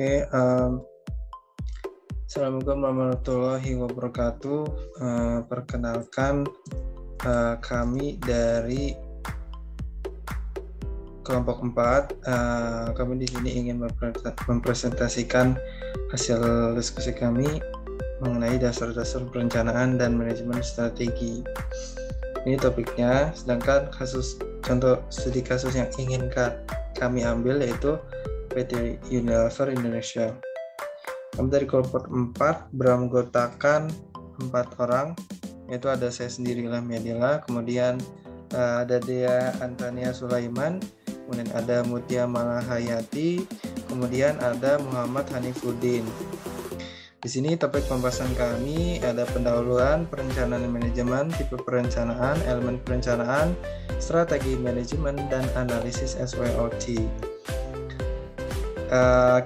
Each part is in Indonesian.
Oke, Assalamualaikum warahmatullahi wabarakatuh. Perkenalkan, kami dari kelompok 4. Kami di sini ingin mempresentasikan hasil diskusi kami mengenai dasar-dasar perencanaan dan manajemen strategi. Ini topiknya, sedangkan contoh studi kasus yang ingin kami ambil yaitu PT Unilever Indonesia. Kami dari kelompok 4 beranggotakan 4 orang, yaitu ada saya sendiri, Lamia, kemudian ada Dea Antania Sulaiman, kemudian ada Mutia Malahayati, kemudian ada Muhammad Hanifuddin. Di sini topik pembahasan kami ada pendahuluan, perencanaan manajemen, tipe perencanaan, elemen perencanaan, strategi manajemen, dan analisis SWOT.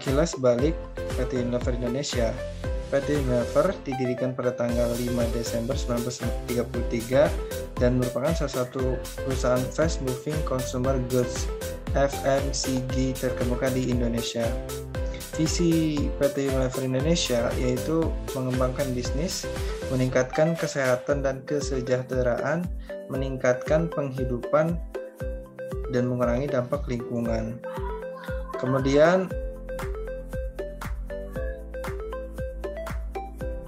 Kilas balik PT Unilever Indonesia. PT Unilever didirikan pada tanggal 5 Desember 1933 dan merupakan salah satu perusahaan fast moving consumer goods FMCG terkemuka di Indonesia. Visi PT Unilever Indonesia yaitu mengembangkan bisnis, meningkatkan kesehatan dan kesejahteraan, meningkatkan penghidupan, dan mengurangi dampak lingkungan. Kemudian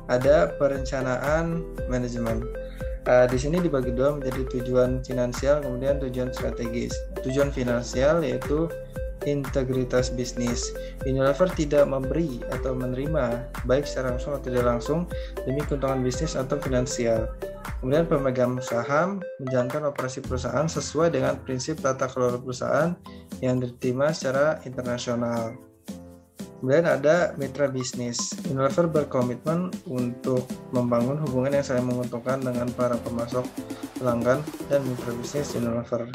ada perencanaan manajemen. Di sini dibagi dua menjadi tujuan finansial, kemudian tujuan strategis. Tujuan finansial yaitu integritas bisnis. Unilever tidak memberi atau menerima baik secara langsung atau tidak langsung demi keuntungan bisnis atau finansial. Kemudian pemegang saham menjalankan operasi perusahaan sesuai dengan prinsip tata kelola perusahaan yang diterima secara internasional. Kemudian ada mitra bisnis. Unilever berkomitmen untuk membangun hubungan yang saling menguntungkan dengan para pemasok, pelanggan, dan mitra bisnis Unilever.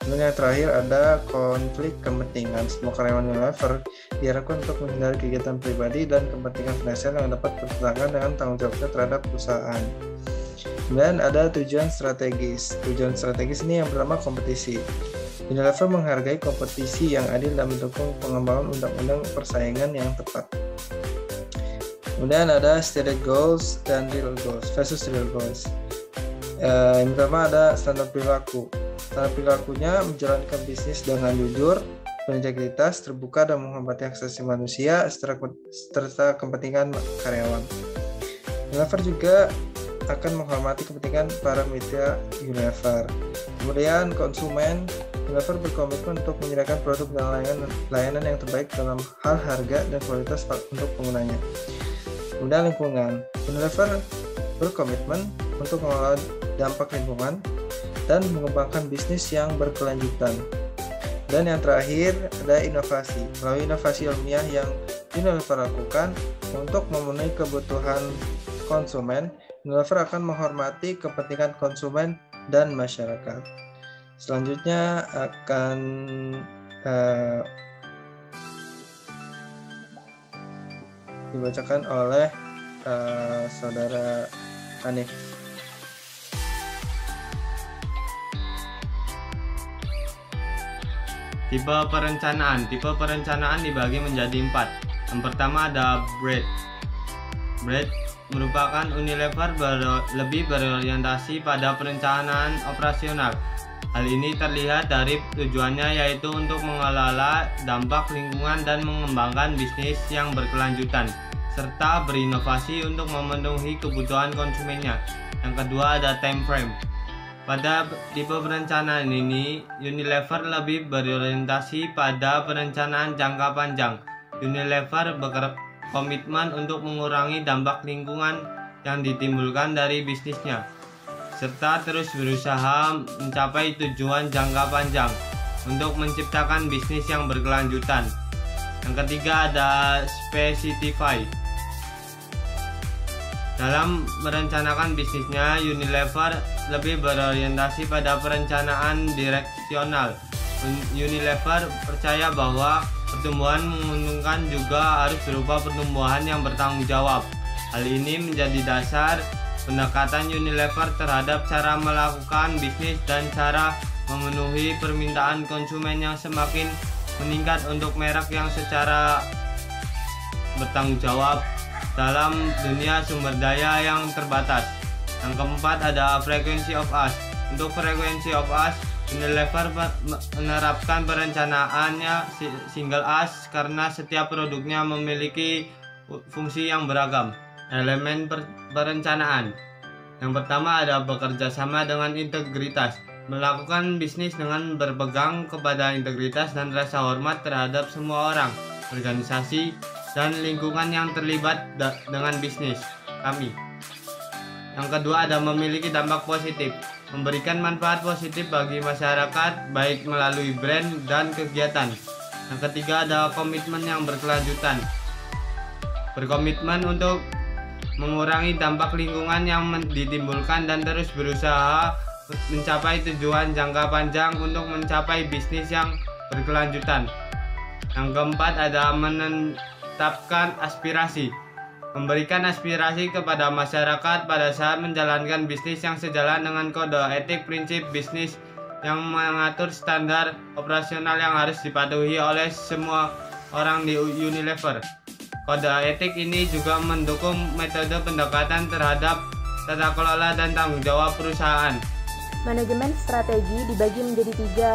Kemudian yang terakhir ada konflik kepentingan. Semua karyawan Unilever diharapkan untuk menghindari kegiatan pribadi dan kepentingan finansial yang dapat bertentangan dengan tanggung jawabnya terhadap perusahaan. Kemudian ada tujuan strategis. Tujuan strategis ini yang pertama kompetisi. Unilever menghargai kompetisi yang adil dan mendukung pengembangan undang-undang persaingan yang tepat. Kemudian ada stated goals dan real goals versus real goals. Yang pertama ada standar perilaku. Standar perilakunya menjalankan bisnis dengan jujur, berintegritas, terbuka, dan menghormati hak asasi manusia serta kepentingan karyawan. Unilever juga akan menghormati kepentingan para mitra Unilever. Kemudian konsumen, Unilever berkomitmen untuk menyediakan produk dan layanan yang terbaik dalam hal harga dan kualitas untuk penggunanya. Kemudian lingkungan, Unilever berkomitmen untuk mengelola dampak lingkungan dan mengembangkan bisnis yang berkelanjutan. Dan yang terakhir ada inovasi. Melalui inovasi ilmiah yang Unilever lakukan untuk memenuhi kebutuhan konsumen, Unilever akan menghormati kepentingan konsumen dan masyarakat. Selanjutnya akan dibacakan oleh Saudara Hanif. Tipe perencanaan. Tipe perencanaan dibagi menjadi 4. Yang pertama ada BREAD. BREAD merupakan Unilever lebih berorientasi pada perencanaan operasional. Hal ini terlihat dari tujuannya yaitu untuk mengelola dampak lingkungan dan mengembangkan bisnis yang berkelanjutan, serta berinovasi untuk memenuhi kebutuhan konsumennya. Yang kedua ada time frame. Pada tipe perencanaan ini, Unilever lebih berorientasi pada perencanaan jangka panjang. Unilever berkomitmen untuk mengurangi dampak lingkungan yang ditimbulkan dari bisnisnya, serta terus berusaha mencapai tujuan jangka panjang untuk menciptakan bisnis yang berkelanjutan. Yang ketiga ada specify. Dalam merencanakan bisnisnya, Unilever lebih berorientasi pada perencanaan direksional. Unilever percaya bahwa pertumbuhan menguntungkan juga harus berupa pertumbuhan yang bertanggung jawab. Hal ini menjadi dasar pendekatan Unilever terhadap cara melakukan bisnis dan cara memenuhi permintaan konsumen yang semakin meningkat untuk merek yang secara bertanggung jawab dalam dunia sumber daya yang terbatas. Yang keempat ada frequency of ask. Untuk frequency of ask, Unilever menerapkan perencanaannya single ask karena setiap produknya memiliki fungsi yang beragam. Elemen perencanaan. Yang pertama ada bekerja sama dengan integritas. Melakukan bisnis dengan berpegang kepada integritas dan rasa hormat terhadap semua orang, organisasi, dan lingkungan yang terlibat dengan bisnis kami. Yang kedua ada memiliki dampak positif. Memberikan manfaat positif bagi masyarakat baik melalui brand dan kegiatan. Yang ketiga ada komitmen yang berkelanjutan. Berkomitmen untuk mengurangi dampak lingkungan yang ditimbulkan dan terus berusaha mencapai tujuan jangka panjang untuk mencapai bisnis yang berkelanjutan. Yang keempat ada menetapkan aspirasi. Memberikan aspirasi kepada masyarakat pada saat menjalankan bisnis yang sejalan dengan kode etik prinsip bisnis yang mengatur standar operasional yang harus dipatuhi oleh semua orang di Unilever. Kode etik ini juga mendukung metode pendekatan terhadap tata kelola dan tanggung jawab perusahaan. Manajemen strategi dibagi menjadi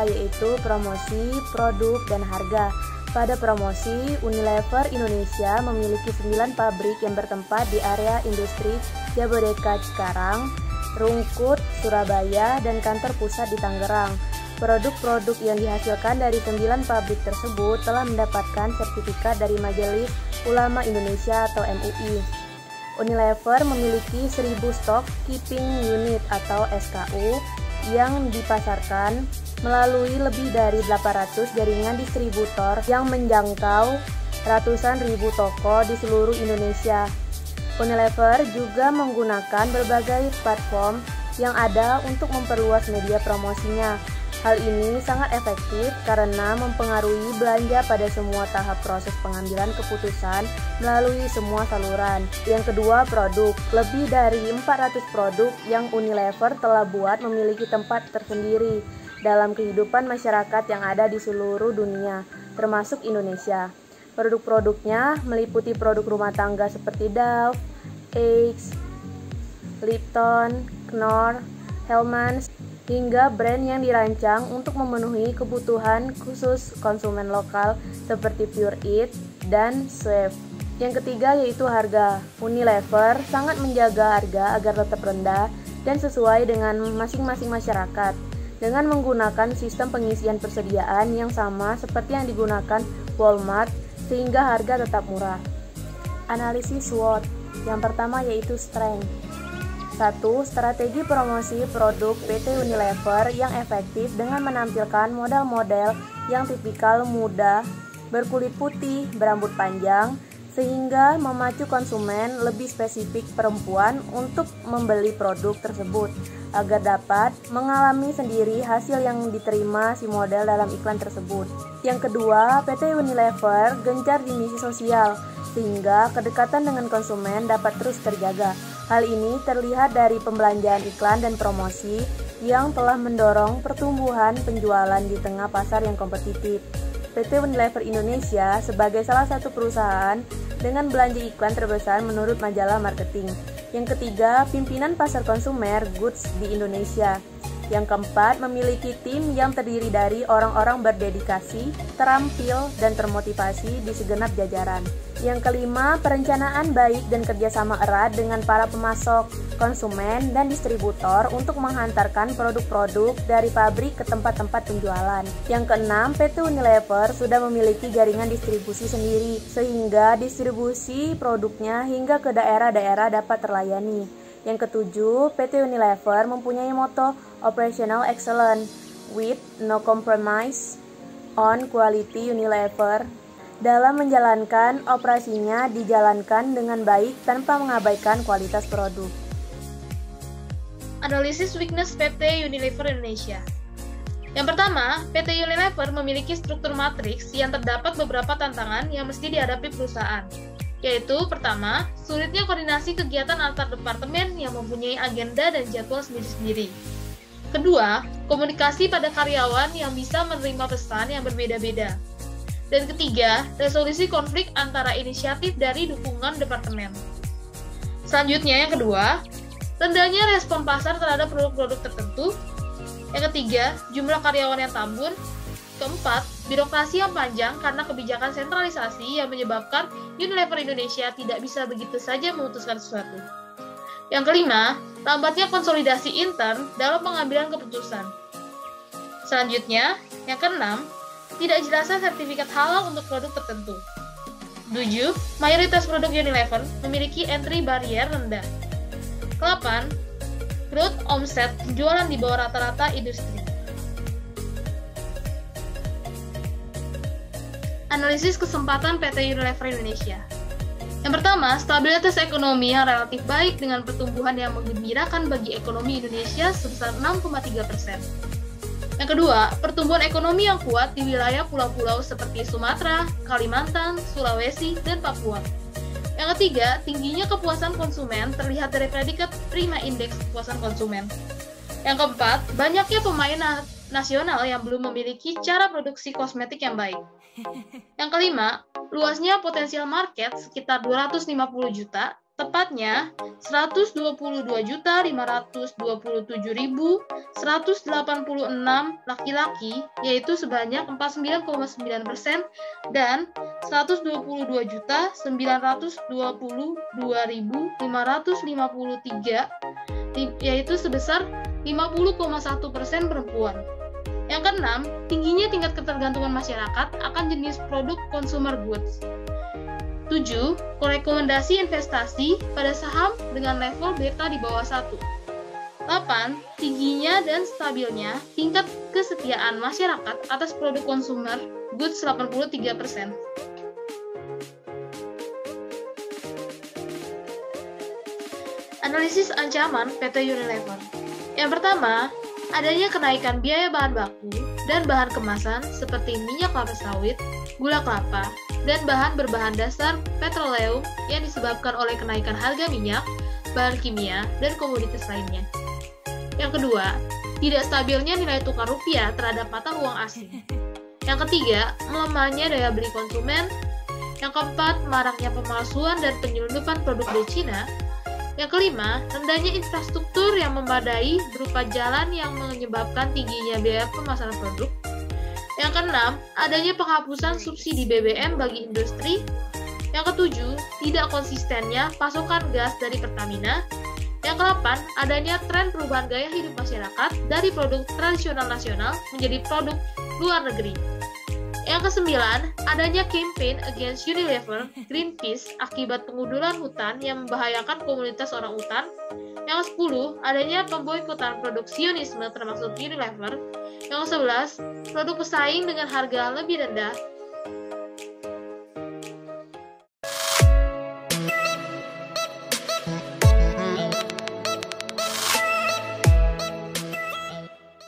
3, yaitu promosi, produk, dan harga. Pada promosi, Unilever Indonesia memiliki 9 pabrik yang bertempat di area industri Jabodeka Cikarang, Rungkut, Surabaya, dan kantor pusat di Tangerang. Produk-produk yang dihasilkan dari 9 pabrik tersebut telah mendapatkan sertifikat dari Majelis Ulama Indonesia atau MUI. Unilever memiliki 1000 Stock Keeping Unit atau SKU yang dipasarkan melalui lebih dari 800 jaringan distributor yang menjangkau ratusan ribu toko di seluruh Indonesia. Unilever juga menggunakan berbagai platform yang ada untuk memperluas media promosinya. Hal ini sangat efektif karena mempengaruhi belanja pada semua tahap proses pengambilan keputusan melalui semua saluran. Yang kedua, produk. Lebih dari 400 produk yang Unilever telah buat memiliki tempat tersendiri dalam kehidupan masyarakat yang ada di seluruh dunia, termasuk Indonesia. Produk-produknya meliputi produk rumah tangga seperti Dove, Axe, Lipton, Knorr, Hellmann's, hingga brand yang dirancang untuk memenuhi kebutuhan khusus konsumen lokal seperti Pure Eat dan Swift. Yang ketiga yaitu harga. Unilever sangat menjaga harga agar tetap rendah dan sesuai dengan masing-masing masyarakat, dengan menggunakan sistem pengisian persediaan yang sama seperti yang digunakan Walmart sehingga harga tetap murah. Analisis SWOT. Yang pertama yaitu strength. 1. Strategi promosi produk PT Unilever yang efektif dengan menampilkan model-model yang tipikal muda, berkulit putih, berambut panjang, sehingga memacu konsumen lebih spesifik perempuan untuk membeli produk tersebut agar dapat mengalami sendiri hasil yang diterima si model dalam iklan tersebut. Yang kedua, PT Unilever gencar di misi sosial sehingga kedekatan dengan konsumen dapat terus terjaga. Hal ini terlihat dari pembelanjaan iklan dan promosi yang telah mendorong pertumbuhan penjualan di tengah pasar yang kompetitif. PT Unilever Indonesia sebagai salah satu perusahaan dengan belanja iklan terbesar menurut majalah marketing. Yang ketiga, pimpinan pasar konsumer goods di Indonesia. Yang keempat, memiliki tim yang terdiri dari orang-orang berdedikasi, terampil, dan termotivasi di segenap jajaran. Yang kelima, perencanaan baik dan kerjasama erat dengan para pemasok, konsumen, dan distributor untuk menghantarkan produk-produk dari pabrik ke tempat-tempat penjualan. Yang keenam, PT Unilever sudah memiliki jaringan distribusi sendiri, sehingga distribusi produknya hingga ke daerah-daerah dapat terlayani. Yang ketujuh, PT Unilever mempunyai moto Operational Excellence with no compromise on quality. Unilever dalam menjalankan operasinya dijalankan dengan baik tanpa mengabaikan kualitas produk. Analisis weakness PT Unilever Indonesia. Yang pertama, PT Unilever memiliki struktur matriks yang terdapat beberapa tantangan yang mesti dihadapi perusahaan, yaitu pertama, sulitnya koordinasi kegiatan antar departemen yang mempunyai agenda dan jadwal sendiri-sendiri. Kedua, komunikasi pada karyawan yang bisa menerima pesan yang berbeda-beda. Dan ketiga, resolusi konflik antara inisiatif dari dukungan departemen. Selanjutnya yang kedua, rendahnya respon pasar terhadap produk-produk tertentu. Yang ketiga, jumlah karyawan yang tambun. Keempat, birokrasi yang panjang karena kebijakan sentralisasi yang menyebabkan Unilever Indonesia tidak bisa begitu saja memutuskan sesuatu. Yang kelima, lambatnya konsolidasi intern dalam pengambilan keputusan. Selanjutnya, yang keenam, tidak jelasnya sertifikat halal untuk produk tertentu. 7. Mayoritas produk Unilever memiliki entry barrier rendah. 8. Growth omset penjualan di bawah rata-rata industri. Analisis kesempatan PT Unilever Indonesia. Yang pertama, stabilitas ekonomi yang relatif baik dengan pertumbuhan yang menggembirakan bagi ekonomi Indonesia sebesar 6,3%. Yang kedua, pertumbuhan ekonomi yang kuat di wilayah pulau-pulau seperti Sumatera, Kalimantan, Sulawesi, dan Papua. Yang ketiga, tingginya kepuasan konsumen terlihat dari predikat Prima Indeks Kepuasan Konsumen. Yang keempat, banyaknya pemain nasional yang belum memiliki cara produksi kosmetik yang baik. Yang kelima, luasnya potensial market sekitar 250 juta, tepatnya 122.527.186 laki-laki, yaitu sebanyak 49,9%, dan 122.922.553, yaitu sebesar 50,1% perempuan. Yang keenam, tingginya tingkat ketergantungan masyarakat akan jenis produk consumer goods. 7. Rekomendasi investasi pada saham dengan level beta di bawah 1. 8. Tingginya dan stabilnya tingkat kesetiaan masyarakat atas produk consumer goods 83%. Analisis ancaman PT Unilever. Yang pertama, adanya kenaikan biaya bahan baku dan bahan kemasan seperti minyak kelapa sawit, gula kelapa, dan bahan berbahan dasar petroleum yang disebabkan oleh kenaikan harga minyak, bahan kimia, dan komoditas lainnya. Yang kedua, tidak stabilnya nilai tukar rupiah terhadap mata uang asing. Yang ketiga, melemahnya daya beli konsumen. Yang keempat, maraknya pemalsuan dan penyelundupan produk dari Cina. Yang kelima, rendahnya infrastruktur yang memadai berupa jalan yang menyebabkan tingginya biaya pemasaran produk. Yang keenam, adanya penghapusan subsidi BBM bagi industri. Yang ketujuh, tidak konsistennya pasokan gas dari Pertamina. Yang kedelapan, adanya tren perubahan gaya hidup masyarakat dari produk tradisional nasional menjadi produk luar negeri. Yang kesembilan, adanya campaign against Unilever, Greenpeace akibat pengunduran hutan yang membahayakan komunitas orang hutan. Yang ke-10, adanya pemboikotan produk Sionisme termasuk Unilever. Yang ke-11, produk pesaing dengan harga lebih rendah